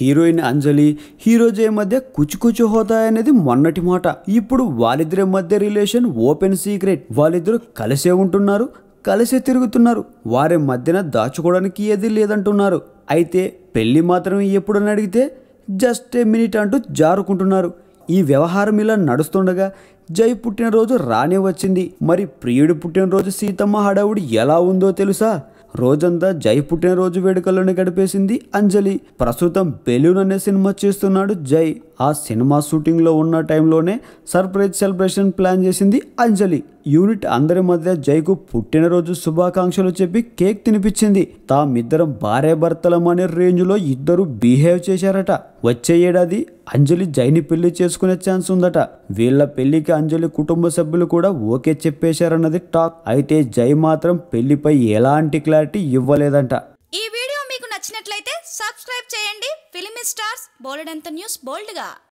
Heroine అంజలి hero జై మధ్య కుచుకుచు హోతా అనేది మొన్నటి మాట. ఇప్పుడు వాళ్ళిద్దరి మధ్య రిలేషన్ ఓపెన్ సీక్రెట్. వాళ్ళిద్దరూ కలిసే ఉంటున్నారు, కలిసే తిరుగుతున్నారు. వారి మధ్యన దాచుకోవడానికి ఏది లేదంటున్నారు. అయితే పెళ్లి మాత్రం ఎప్పుడని అడిగితే జస్ట్ ఏ మినిట్ అంటూ జారుకుంటున్నారు. ఈ వ్యవహారం ఇలా నడుస్తుండగా జై పుట్టినరోజు రానే వచ్చింది. మరి ప్రియుడి పుట్టినరోజు సీతమ్మ హడావుడి ఎలా ఉందో తెలుసా? రోజంతా జై పుట్టినరోజు వేడుకల్లోనే గడిపేసింది అంజలి. ప్రస్తుతం బెలూన్ అనే సినిమా చేస్తున్నాడు జై. ఆ సినిమా షూటింగ్లో ఉన్న టైంలోనే సర్ప్రైజ్ సెలబ్రేషన్ ప్లాన్ చేసింది అంజలి. యూనిట్ అందరి మధ్య జైకు పుట్టినరోజు శుభాకాంక్షలు చెప్పి కేక్ తినిపించింది. తామిద్దరం భార్యాభర్తలం అనే రేంజ్లో ఇద్దరు బిహేవ్ చేశారట. వచ్చే ఏడాది అంజలి జైని పెళ్లి చేసుకునే ఛాన్స్ ఉందట. వీళ్ళ పెళ్లికి అంజలి కుటుంబ సభ్యులు కూడా ఓకే చెప్పేశారన్నది టాక్. అయితే జై మాత్రం పెళ్లిపై ఎలాంటి క్లారిటీ ఇవ్వలేదంట. ఈ వీడియో మీకు నచ్చినట్లయితే సబ్స్క్రైబ్ చేయండి. ఫిలిమి స్టార్స్ బోలెడంత న్యూస్ బోల్డ్గా.